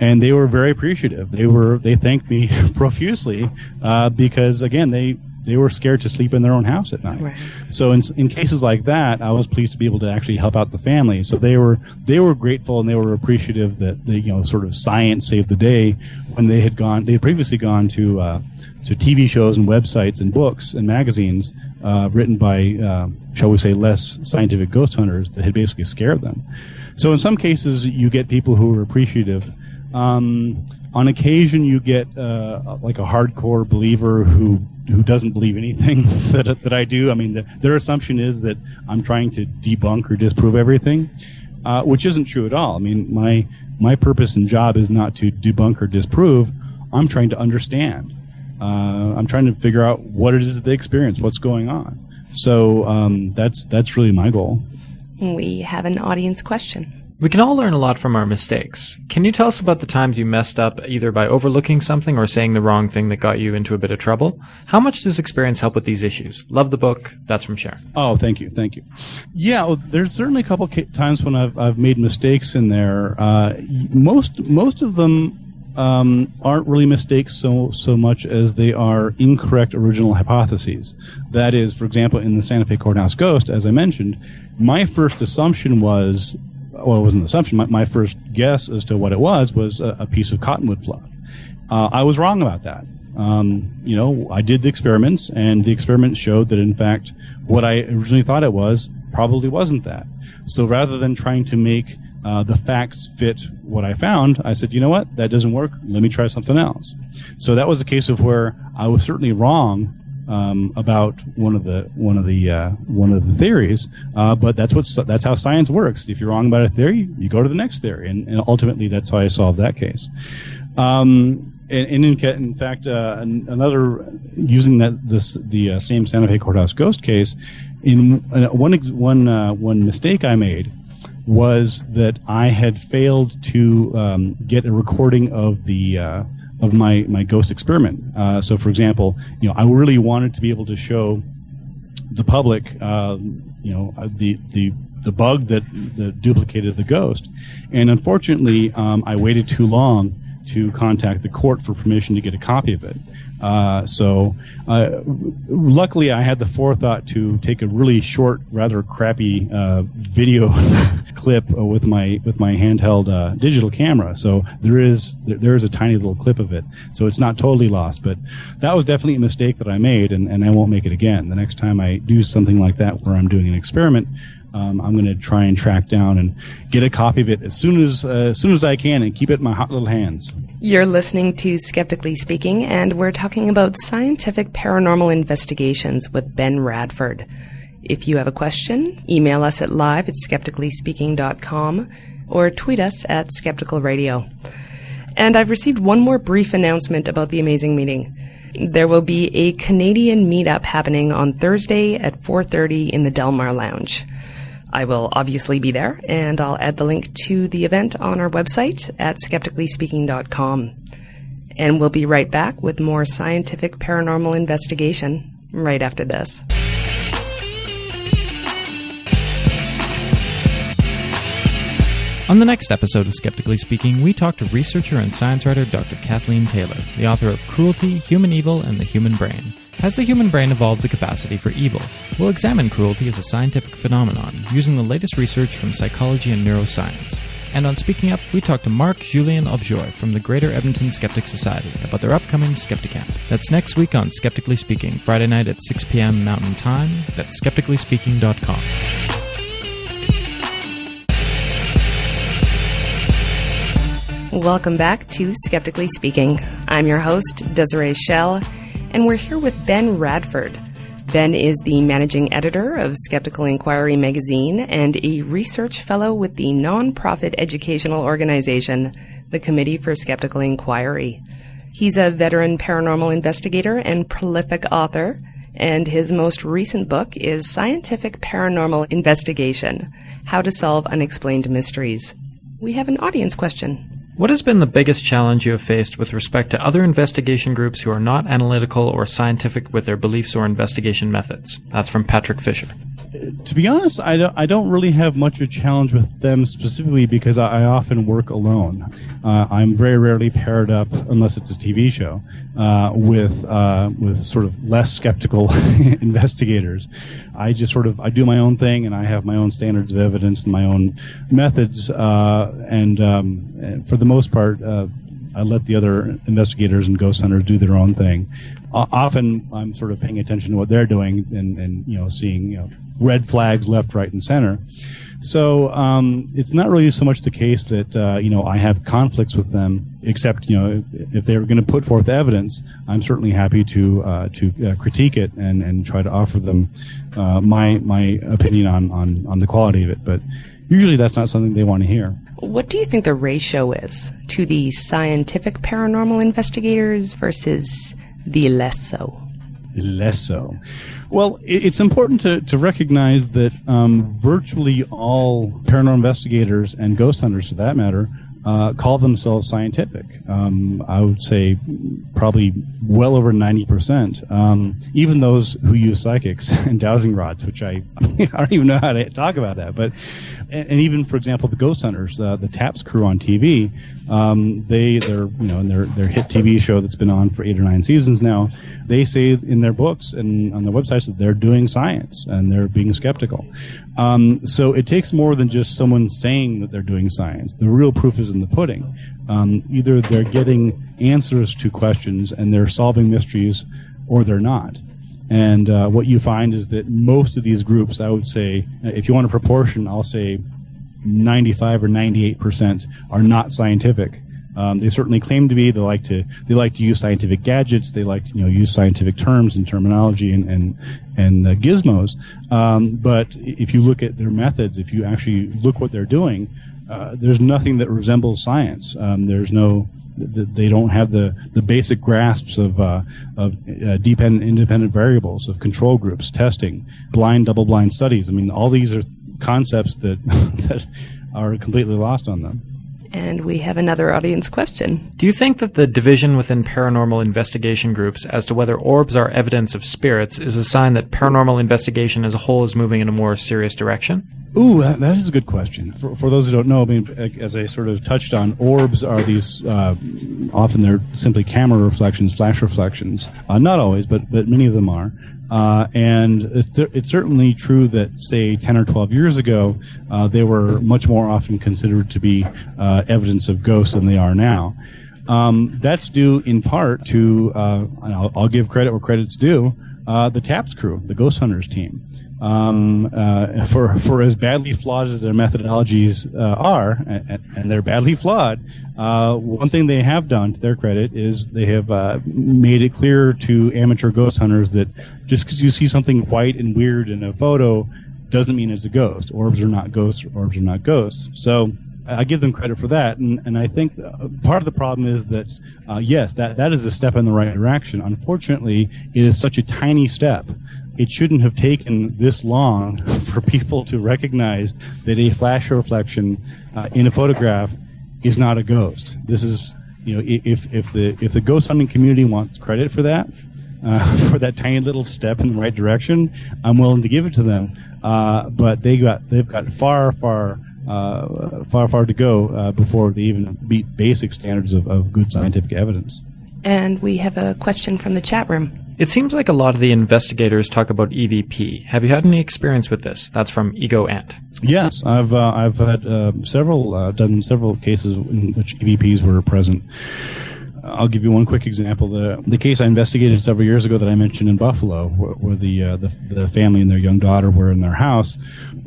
and they were very appreciative. They thanked me profusely because, again, they were scared to sleep in their own house at night. Right. So in cases like that, I was pleased to be able to actually help out the family. So they were grateful, and they were appreciative that sort of science saved the day, when they had previously gone to TV shows and websites and books and magazines written by, shall we say, less scientific ghost hunters that had basically scared them. So in some cases, you get people who are appreciative. On occasion, you get like a hardcore believer who doesn't believe anything that I do. I mean, their assumption is that I'm trying to debunk or disprove everything, which isn't true at all. I mean, my purpose and job is not to debunk or disprove. I'm trying to understand. I'm trying to figure out what it is that they experience, what's going on. So that's really my goal. We have an audience question. We can all learn a lot from our mistakes. Can you tell us about the times you messed up either by overlooking something or saying the wrong thing that got you into a bit of trouble? How much does experience help with these issues? Love the book. That's from Sharon. Oh, thank you. Yeah, well, there's certainly a couple times when I've made mistakes in there. Most of them aren't really mistakes so much as they are incorrect original hypotheses. That is, for example, in the Santa Fe courthouse ghost, as I mentioned, my first assumption was, well, it wasn't an assumption. My first guess as to what it was a piece of cottonwood fluff. I was wrong about that. I did the experiments, and the experiments showed that, in fact, what I originally thought it was probably wasn't that. So rather than trying to make the facts fit what I found, I said, you know what, that doesn't work. Let me try something else. So that was a case of where I was certainly wrong about one of the theories, but that's how science works. If you're wrong about a theory, you go to the next theory, and ultimately that's how I solved that case. In fact, another, using the same Santa Fe courthouse ghost case, in one mistake I made was that I had failed to get a recording of of my ghost experiment. So, for example, I really wanted to be able to show the public, the bug that duplicated the ghost. And unfortunately, I waited too long to contact the court for permission to get a copy of it. Luckily, I had the forethought to take a really short, rather crappy video clip with my handheld digital camera. So there is a tiny little clip of it. So it's not totally lost. But that was definitely a mistake that I made, and I won't make it again. The next time I do something like that where I'm doing an experiment, I'm going to try and track down and get a copy of it as soon as I can and keep it in my hot little hands. You're listening to Skeptically Speaking, and we're talking about scientific paranormal investigations with Ben Radford. If you have a question, email us at live@skepticallyspeaking.com or tweet us at Skeptical Radio. And I've received one more brief announcement about the amazing meeting. There will be a Canadian meetup happening on Thursday at 4:30 in the Delmar Lounge. I will obviously be there, and I'll add the link to the event on our website at skepticallyspeaking.com. And we'll be right back with more scientific paranormal investigation right after this. On the next episode of Skeptically Speaking, we talk to researcher and science writer Dr. Kathleen Taylor, the author of Cruelty, Human Evil, and the Human Brain. Has the human brain evolved the capacity for evil? We'll examine cruelty as a scientific phenomenon, using the latest research from psychology and neuroscience. And on Speaking Up, we talk to Marc-Julien Objoy from the Greater Edmonton Skeptic Society about their upcoming Skepticamp. That's next week on Skeptically Speaking, Friday night at 6 p.m. Mountain Time at skepticallyspeaking.com. Welcome back to Skeptically Speaking. I'm your host, Desiree Schell, and we're here with Ben Radford. Ben is the managing editor of Skeptical Inquirer magazine and a research fellow with the non-profit educational organization, the Committee for Skeptical Inquiry. He's a veteran paranormal investigator and prolific author, and his most recent book is Scientific Paranormal Investigation: How to Solve Unexplained Mysteries. We have an audience question. What has been the biggest challenge you have faced with respect to other investigation groups who are not analytical or scientific with their beliefs or investigation methods? That's from Patrick Fisher. To be honest, I don't really have much of a challenge with them specifically because I often work alone. I'm very rarely paired up, unless it's a TV show, with sort of less skeptical investigators. I just I do my own thing, and I have my own standards of evidence and my own methods, and for the most part, I let the other investigators and ghost hunters do their own thing. Often, I'm sort of paying attention to what they're doing and seeing red flags left, right, and center. So it's not really so much the case that I have conflicts with them, except if they were going to put forth evidence, I'm certainly happy to critique it and try to offer them my opinion on the quality of it. But usually that's not something they want to hear. What do you think the ratio is to the scientific paranormal investigators versus the less so? Less so. Well, it's important to recognize that virtually all paranormal investigators and ghost hunters, for that matter, call themselves scientific. I would say probably well over 90%. Even those who use psychics and dowsing rods, which I don't even know how to talk about that. But and even, for example, the ghost hunters, the TAPS crew on TV, they're in their hit TV show that's been on for 8 or 9 seasons now. They say in their books and on their websites that they're doing science and they're being skeptical. So it takes more than just someone saying that they're doing science. The real proof is in the pudding. Either they're getting answers to questions and they're solving mysteries, or they're not. And what you find is that most of these groups, I would say, if you want a proportion, I'll say 95 or 98% are not scientific. They certainly claim to be. They like to use scientific gadgets. They like to use scientific terms and terminology and gizmos. But if you look at their methods, if you actually look what they're doing, there's nothing that resembles science. There's no. They don't have the basic grasps of dependent, independent variables, of control groups, testing, blind, double-blind studies. I mean, all these are concepts that that are completely lost on them. And we have another audience question. Do you think that the division within paranormal investigation groups as to whether orbs are evidence of spirits is a sign that paranormal investigation as a whole is moving in a more serious direction? Ooh, that is a good question. For those who don't know, I mean, as I sort of touched on, orbs are these, often they're simply camera reflections, flash reflections. Not always, but many of them are. And it's certainly true that, say, 10 or 12 years ago, they were much more often considered to be evidence of ghosts than they are now. That's due in part to, and I'll give credit where credit's due, the TAPS crew, the Ghost Hunters team. For as badly flawed as their methodologies are, and they're badly flawed, one thing they have done, to their credit, is they have made it clear to amateur ghost hunters that just because you see something white and weird in a photo doesn't mean it's a ghost. Orbs are not ghosts. Orbs are not ghosts. So I give them credit for that, and I think part of the problem is that, yes, that is a step in the right direction. Unfortunately, it is such a tiny step. It shouldn't have taken this long for people to recognize that a flash reflection in a photograph is not a ghost. This is, if the ghost hunting community wants credit for that tiny little step in the right direction, I'm willing to give it to them. But they've got far to go before they even meet basic standards of good scientific evidence. And we have a question from the chat room. It seems like a lot of the investigators talk about EVP. Have you had any experience with this? That's from Ego Ant. Yes, I've had done several cases in which EVPs were present. I'll give you one quick example. The case I investigated several years ago that I mentioned in Buffalo, where the family and their young daughter were in their house.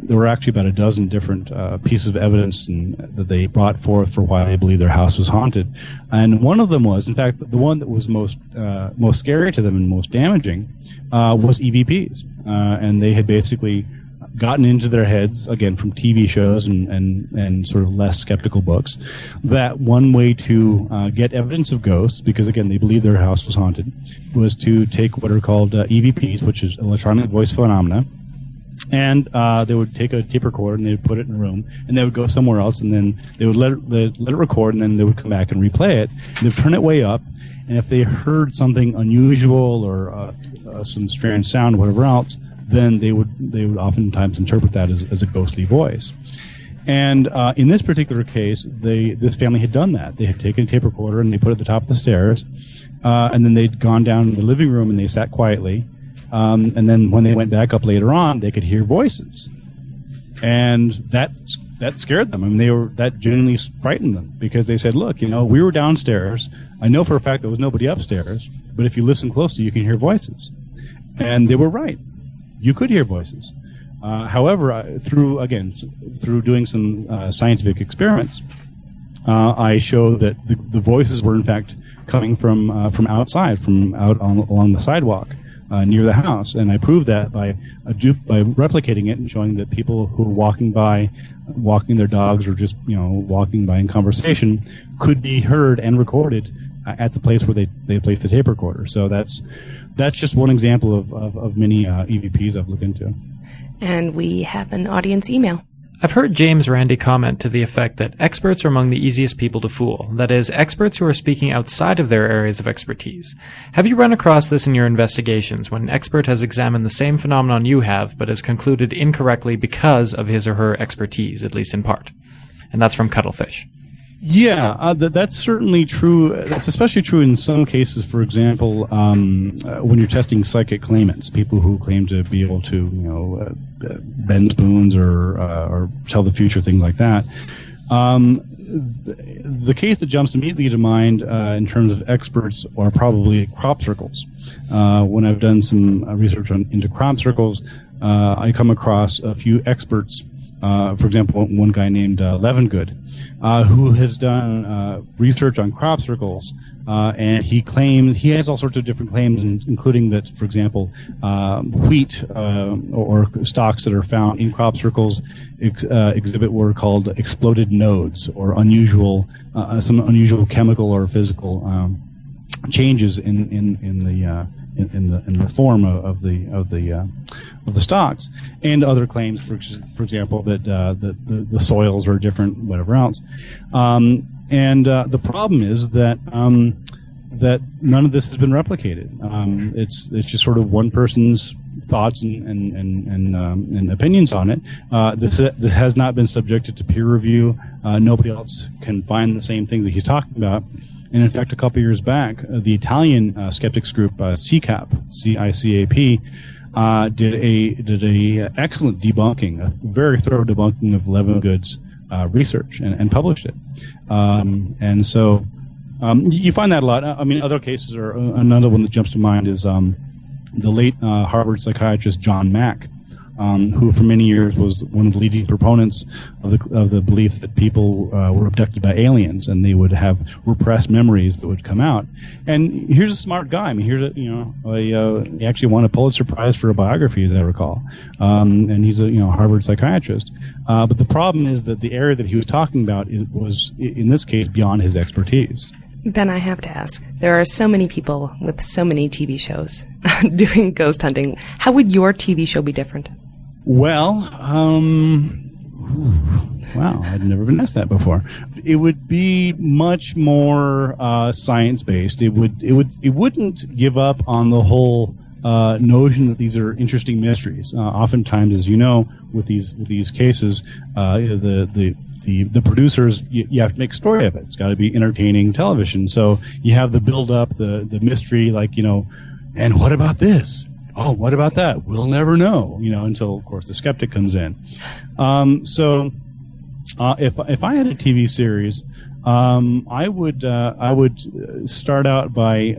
There were actually about a dozen different pieces of evidence that they brought forth for why they believed their house was haunted. And one of them was, in fact, the one that was most scary to them and most damaging was EVPs. And they had basically gotten into their heads, again, from TV shows and sort of less skeptical books, that one way to get evidence of ghosts, because, again, they believed their house was haunted, was to take what are called EVPs, which is electronic voice phenomena, and they would take a tape recorder and they would put it in a room, and they would go somewhere else, and then they would let it record, and then they would come back and replay it, and they would turn it way up, and if they heard something unusual or some strange sound, whatever else, then they would oftentimes interpret that as a ghostly voice. And in this particular case, this family had done that. They had taken a tape recorder and they put it at the top of the stairs, and then they'd gone down in the living room and they sat quietly. And then when they went back up later on, they could hear voices, and that scared them. I mean, that genuinely frightened them, because they said, "Look, we were downstairs. I know for a fact there was nobody upstairs, but if you listen closely, you can hear voices." And they were right. You could hear voices. However, through doing some scientific experiments, I showed that the voices were in fact coming from outside, from out along the sidewalk near the house, and I proved that by replicating it and showing that people who were walking their dogs, or just walking by in conversation, could be heard and recorded at the place where they placed the tape recorder. So that's just one example of many EVPs I've looked into. And we have an audience email. I've heard James Randi comment to the effect that experts are among the easiest people to fool. That is, experts who are speaking outside of their areas of expertise. Have you run across this in your investigations, when an expert has examined the same phenomenon you have, but has concluded incorrectly because of his or her expertise, at least in part? And that's from Cuttlefish. Yeah, that's certainly true. That's especially true in some cases. For example, when you're testing psychic claimants, people who claim to be able to, bend spoons or tell the future, things like that. The case that jumps immediately to mind in terms of experts are probably crop circles. When I've done some research into crop circles, I come across a few experts. For example, one guy named Levengood, who has done research on crop circles, and he has all sorts of different claims, including that, for example, wheat or stalks that are found in crop circles exhibit what are called exploded nodes, or some unusual chemical or physical changes in the form of the stalks, and other claims, for example, that the soils are different, whatever else. And the problem is that none of this has been replicated. It's just sort of one person's thoughts and opinions on it. This has not been subjected to peer review. Nobody else can find the same things that he's talking about. And in fact, a couple years back, the Italian skeptics group CICAP, C-I-C-A-P, did a excellent debunking, a very thorough debunking of Levengood's research and published it. And so you find that a lot. I mean, other cases are another one that jumps to mind is the late Harvard psychiatrist John Mack, who for many years was one of the leading proponents of the belief that people were abducted by aliens, and they would have repressed memories that would come out. And here's a smart guy. I mean, he actually won a Pulitzer Prize for a biography, as I recall. And he's a Harvard psychiatrist. But the problem is that the area that he was talking about was, in this case, beyond his expertise. Ben, I have to ask, there are so many people with so many TV shows doing ghost hunting. How would your TV show be different? Well, wow, I'd never been asked that before. It would be much more science-based. It wouldn't give up on the whole notion that these are interesting mysteries. Oftentimes, as you know, with these cases, the producers, you have to make a story of it. It's got to be entertaining television. So you have the build-up, the mystery, and what about this? Oh, what about that? We'll never know, until, of course, the skeptic comes in. So if I had a TV series, I would start out by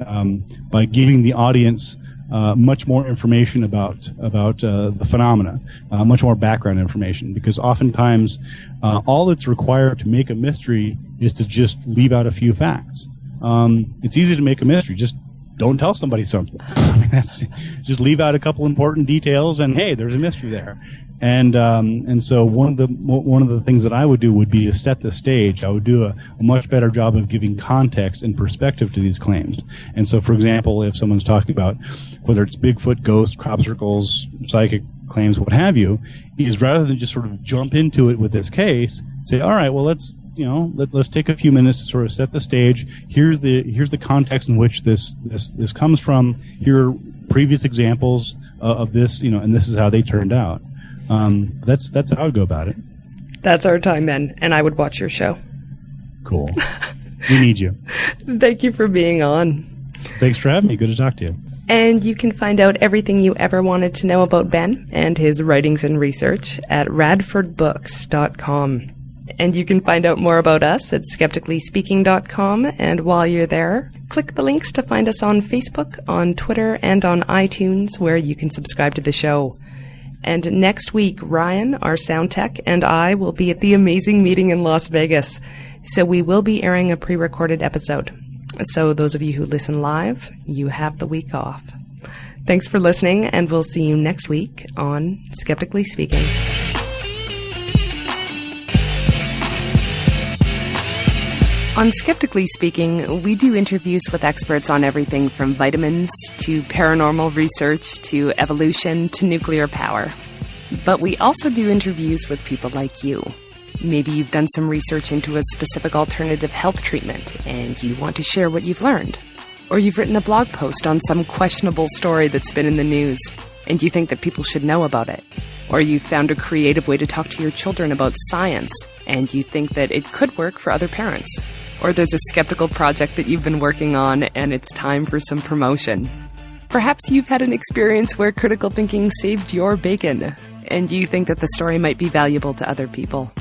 giving the audience much more information about the phenomena, much more background information, because oftentimes all that's required to make a mystery is to just leave out a few facts. It's easy to make a mystery. Just don't tell somebody something. I mean, just leave out a couple important details, and hey, there's a mystery there. And so one of the things that I would do would be to set the stage. I would do a much better job of giving context and perspective to these claims. And so, for example, if someone's talking about whether it's Bigfoot, ghosts, crop circles, psychic claims, what have you, is rather than just sort of jump into it with this case, say, all right, well, let's take a few minutes to sort of set the stage. Here's the context in which this comes from. Here are previous examples of this, and this is how they turned out. That's how I would go about it. That's our time, Ben, and I would watch your show. Cool. We need you. Thank you for being on. Thanks for having me. Good to talk to you. And you can find out everything you ever wanted to know about Ben and his writings and research at radfordbooks.com. And you can find out more about us at skepticallyspeaking.com. And while you're there, click the links to find us on Facebook, on Twitter, and on iTunes, where you can subscribe to the show. And next week, Ryan, our sound tech, and I will be at the amazing meeting in Las Vegas. So we will be airing a pre-recorded episode. So those of you who listen live, you have the week off. Thanks for listening, and we'll see you next week on Skeptically Speaking. On Skeptically Speaking, we do interviews with experts on everything from vitamins to paranormal research to evolution to nuclear power. But we also do interviews with people like you. Maybe you've done some research into a specific alternative health treatment and you want to share what you've learned. Or you've written a blog post on some questionable story that's been in the news and you think that people should know about it. Or you've found a creative way to talk to your children about science and you think that it could work for other parents. Or there's a skeptical project that you've been working on and it's time for some promotion. Perhaps you've had an experience where critical thinking saved your bacon and you think that the story might be valuable to other people.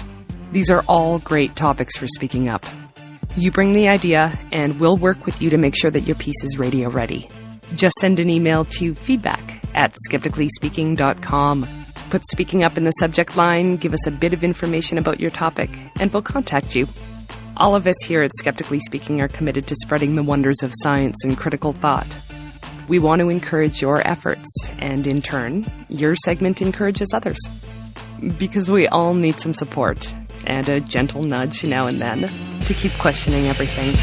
These are all great topics for speaking up. You bring the idea and we'll work with you to make sure that your piece is radio ready. Just send an email to feedback@skepticallyspeaking.com. Put speaking up in the subject line, give us a bit of information about your topic, and we'll contact you. All of us here at Skeptically Speaking are committed to spreading the wonders of science and critical thought. We want to encourage your efforts, and in turn, your segment encourages others. Because we all need some support, and a gentle nudge now and then, to keep questioning everything.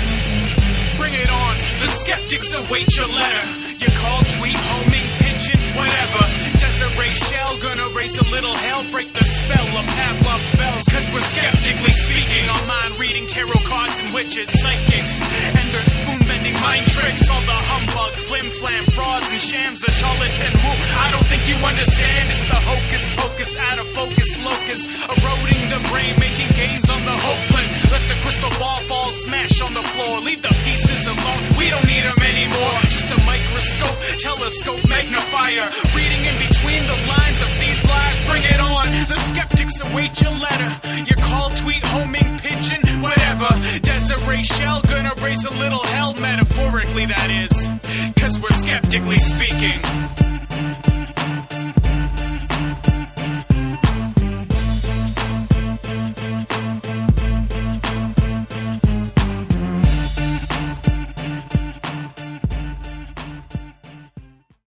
Bring it on, the skeptics await your letter. Your call, tweet, homing, pigeon, whatever. Desiree Shell, gonna raise a little hell, break the spell of Pavlov. out spells, cause we're skeptically speaking. Our mind reading tarot cards and witches, psychics, and their spoon-bending mind tricks. All the humbug, flim-flam, frauds and shams, the charlatan who I don't think you understand. It's the hocus pocus, out of focus locus, eroding the brain, making gains on the hopeless. Let the crystal ball fall, smash on the floor, leave the pieces alone, we don't need them anymore. Just a microscope, telescope, magnifier, reading in between the lines of these lies. Bring it on, the skeptics await your letter, your call, tweet, homing, pigeon, whatever. Desiree Shell, gonna raise a little hell, metaphorically that is, cause we're skeptically speaking.